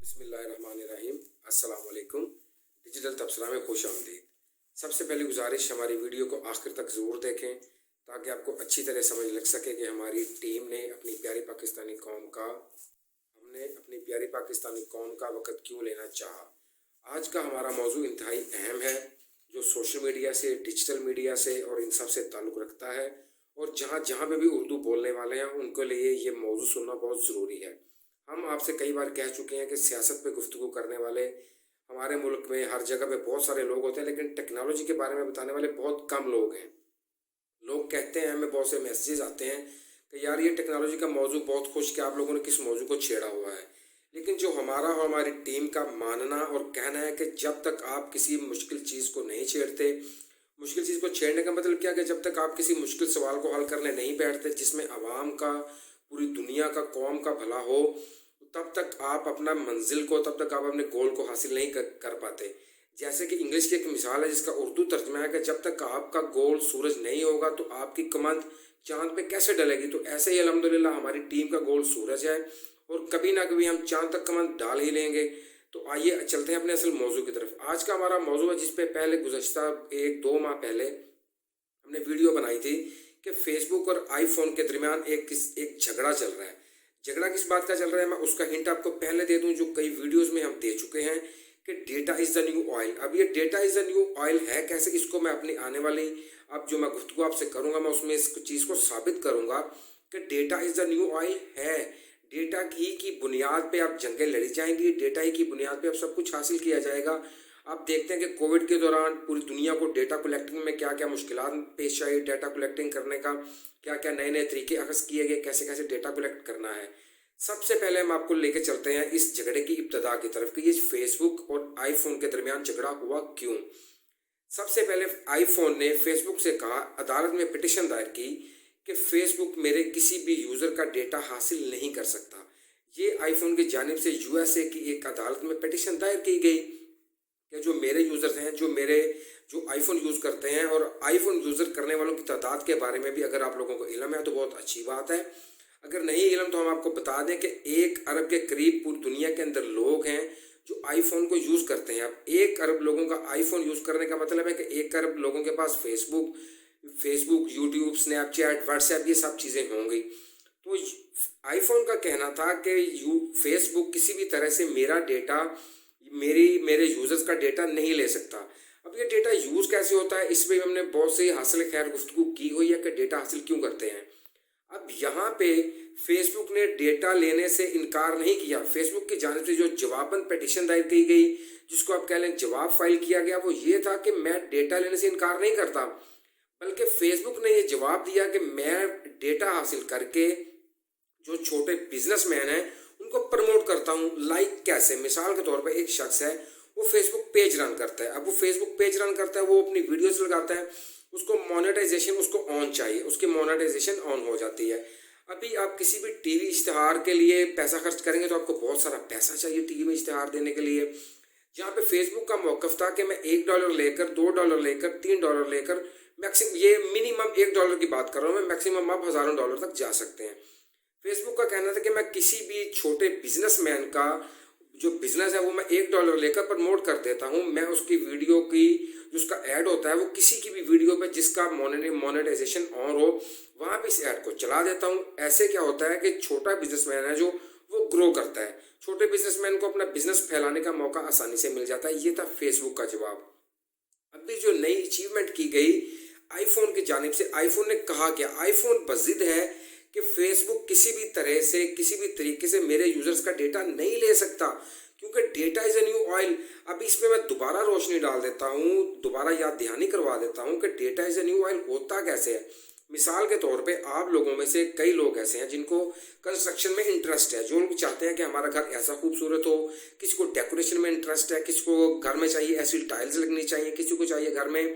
بسم اللہ الرحمن الرحیم۔ السلام علیکم۔ ڈیجیٹل تبصرہ میں خوش آمدید۔ سب سے پہلی گزارش، ہماری ویڈیو کو آخر تک ضرور دیکھیں تاکہ آپ کو اچھی طرح سمجھ لگ سکے کہ ہماری ٹیم نے اپنی پیاری پاکستانی قوم کا وقت کیوں لینا چاہا۔ آج کا ہمارا موضوع انتہائی اہم ہے، جو سوشل میڈیا سے، ڈیجیٹل میڈیا سے اور ان سب سے تعلق رکھتا ہے، اور جہاں جہاں پہ بھی اردو بولنے والے ہیں ان کے لیے یہ موضوع سننا بہت ضروری ہے۔ ہم آپ سے کئی بار کہہ چکے ہیں کہ سیاست پہ گفتگو کرنے والے ہمارے ملک میں ہر جگہ پہ بہت سارے لوگ ہوتے ہیں، لیکن ٹیکنالوجی کے بارے میں بتانے والے بہت کم لوگ ہیں۔ لوگ کہتے ہیں، ہمیں بہت سے میسیجز آتے ہیں کہ یار یہ ٹیکنالوجی کا موضوع بہت خوش کہ آپ لوگوں نے کس موضوع کو چھیڑا ہوا ہے، لیکن جو ہمارا اور ہماری ٹیم کا ماننا اور کہنا ہے کہ جب تک آپ کسی مشکل چیز کو نہیں چھیڑتے، مشکل چیز کو چھیڑنے کا مطلب کیا کہ جب تک آپ کسی مشکل سوال کو حل کرنے نہیں بیٹھتے جس میں عوام کا، پوری دنیا کا، قوم کا بھلا ہو، تب تک آپ اپنا منزل کو، تب تک آپ اپنے گول کو حاصل نہیں کر پاتے۔ جیسے کہ انگلش کی ایک مثال ہے جس کا اردو ترجمہ ہے کہ جب تک آپ کا گول سورج نہیں ہوگا تو آپ کی کمند چاند پہ کیسے ڈلے گی۔ تو ایسے ہی الحمدللہ ہماری ٹیم کا گول سورج ہے، اور کبھی نہ کبھی ہم چاند تک کمند ڈال ہی لیں گے۔ تو آئیے چلتے ہیں اپنے اصل موضوع کی طرف۔ آج کا ہمارا موضوع ہے جس پہ پہلے گزشتہ 1-2 ماہ پہلے ہم نے ویڈیو بنائی تھی کہ فیس بک اور آئی فون کے درمیان ایک جھگڑا چل رہا ہے۔ جھگڑا کس بات کا چل رہا ہے، میں اس کا ہنٹ آپ کو پہلے دے دوں جو کئی ویڈیوز میں ہم دے چکے ہیں کہ data is the new oil. اب یہ data is the new oil ہے کیسے، اس کو میں اپنی آنے والی اب جو میں گفتگو آپ سے کروں گا میں اس میں اس چیز کو ثابت کروں گا کہ data is the new oil ہے۔ ڈیٹا کی بنیاد پہ اب جنگیں لڑی جائیں گی، ڈیٹا ہی کی بنیاد پہ اب سب کچھ حاصل کیا جائے گا۔ آپ دیکھتے ہیں کہ کووڈ کے دوران پوری دنیا کو ڈیٹا کلیکٹنگ میں کیا کیا مشکلات پیش آئی، ڈیٹا کلیکٹنگ کرنے کا کیا کیا نئے نئے طریقے اخذ کیے گئے، کیسے کیسے ڈیٹا کلیکٹ کرنا ہے۔ سب سے پہلے ہم آپ کو لے کے چلتے ہیں اس جھگڑے کی ابتدا کی طرف کہ یہ فیس بک اور آئی فون کے درمیان جھگڑا ہوا کیوں۔ سب سے پہلے آئی فون نے فیس بک سے کہا، عدالت میں پٹیشن دائر کی کہ فیس بک میرے کسی بھی یوزر کا ڈیٹا حاصل نہیں کر سکتا۔ یہ آئی فون کی جانب سے یو ایس اے کی ایک عدالت میں پٹیشن دائر کی گئی کہ جو میرے یوزرز ہیں، جو آئی فون یوز کرتے ہیں، اور آئی فون یوزر کرنے والوں کی تعداد کے بارے میں بھی اگر آپ لوگوں کو علم ہے تو بہت اچھی بات ہے، اگر نہیں علم تو ہم آپ کو بتا دیں کہ 1 ارب کے قریب پوری دنیا کے اندر لوگ ہیں جو آئی فون کو یوز کرتے ہیں۔ اب 1 ارب لوگوں کا آئی فون یوز کرنے کا مطلب ہے کہ 1 ارب لوگوں کے پاس Facebook, YouTube, Snapchat, WhatsApp, یہ سب چیزیں ہوں گی۔ تو آئی فون کا کہنا تھا کہ فیس بک کسی بھی طرح سے میرا ڈیٹا، میرے یوزرز کا ڈیٹا نہیں لے سکتا۔ اب یہ ڈیٹا یوز کیسے ہوتا ہے، اس پہ ہم نے بہت سی حاصل خیر گفتگو کی ہوئی ہے کہ ڈیٹا حاصل کیوں کرتے ہیں۔ اب یہاں پہ فیس بک نے ڈیٹا لینے سے انکار نہیں کیا۔ فیس بک کی جانب سے جو جواباً پیٹیشن دائر کی گئی، جس کو آپ کہہ لیں جواب فائل کیا گیا، وہ یہ تھا کہ میں ڈیٹا لینے سے انکار نہیں کرتا، بلکہ فیس بک نے یہ جواب دیا کہ میں ڈیٹا حاصل کر کے جو چھوٹے بزنس مین ہیں ان کو پروموٹ کرتا ہوں۔ لائک کیسے، مثال کے طور پہ ایک شخص ہے، وہ فیس بک پیج رن کرتا ہے۔ اب وہ فیس بک پیج رن کرتا ہے، وہ اپنی ویڈیوز لگاتا ہے، اس کو مونیٹائزیشن اس کو آن چاہیے، اس کی مونیٹائزیشن آن ہو جاتی ہے۔ ابھی آپ کسی بھی ٹی وی اشتہار کے لیے پیسہ خرچ کریں گے تو آپ کو بہت سارا پیسہ چاہیے ٹی وی میں اشتہار دینے کے لیے۔ جہاں پہ فیس بک کا موقف تھا کہ میں $1 لے کر، $2 لے کر، $3 لے کر، میکسیمم یہ منیمم $1 کی بات کر رہا ہوں میں، میکسیمم آپ ہزاروں ڈالر تک جا سکتے ہیں۔ فیس بک کا کہنا تھا کہ میں کسی بھی چھوٹے بزنس مین کا جو بزنس ہے وہ میں $1 لے کر پروموٹ کر دیتا ہوں۔ میں اس کی ویڈیو کی جو اس کا ایڈ ہوتا ہے وہ کسی کی بھی ویڈیو پہ جس کا مونیٹائزیشن آن ہو وہاں پہ اس ایڈ کو چلا دیتا ہوں۔ ایسے کیا ہوتا ہے کہ چھوٹا بزنس مین ہے جو وہ گرو کرتا ہے، چھوٹے بزنس مین کو اپنا بزنس پھیلانے کا موقع آسانی سے مل جاتا ہے۔ یہ تھا فیس بک کا جواب۔ ابھی جو نئی اچیومنٹ کی گئی آئی فون کی جانب سے، آئی فون نے کہا کہ آئی فون بضد ہے کہ فیس بک کسی بھی طرح سے، کسی بھی طریقے سے میرے یوزرز کا ڈیٹا نہیں لے سکتا، کیونکہ data is a new oil. اب اس پہ میں دوبارہ روشنی ڈال دیتا ہوں، دوبارہ یاد دہانی کروا دیتا ہوں کہ data is a new oil ہوتا کیسے ہے۔ مثال کے طور پہ آپ لوگوں میں سے کئی لوگ ایسے ہیں جن کو کنسٹرکشن میں انٹرسٹ ہے، جو لوگ چاہتے ہیں کہ ہمارا گھر ایسا خوبصورت ہو، کسی کو ڈیکوریشن میں انٹرسٹ ہے، کسی کو گھر میں چاہیے ایسی ٹائلز لگنی چاہیے، کسی کو چاہیے گھر میں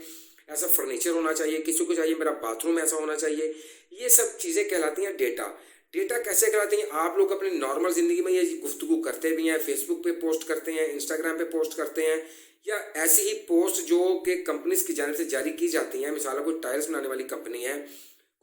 ایسا فرنیچر ہونا چاہیے، کسی کو چاہیے میرا باتھ روم ایسا ہونا چاہیے۔ یہ سب چیزیں کہلاتی ہیں ڈیٹا۔ ڈیٹا کیسے کہلاتی ہیں، آپ لوگ اپنی نارمل زندگی میں یہ گفتگو کرتے بھی ہیں، فیس بک پہ پوسٹ کرتے ہیں، انسٹاگرام پہ پوسٹ کرتے ہیں، یا ایسی ہی پوسٹ جو کہ کمپنیز کی جانب سے جاری کی جاتی ہیں۔ مثال کوئی ٹائلز بنانے والی کمپنی ہے،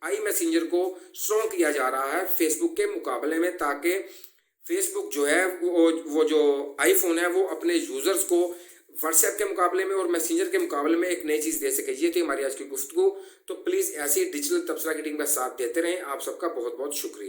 آئی میسنجر کو اسٹرانگ کیا جا رہا ہے فیس بک کے مقابلے میں، تاکہ فیس بک جو ہے وہ جو آئی فون ہے وہ اپنے یوزرز کو واٹس ایپ کے مقابلے میں اور میسنجر کے مقابلے میں ایک نئی چیز دے سکے۔ یہ تھی ہماری آج کی گفتگو۔ تو پلیز ایسی ڈیجیٹل تبصرہ کی ٹیم کا ساتھ دیتے رہیں۔ آپ سب کا بہت بہت شکریہ۔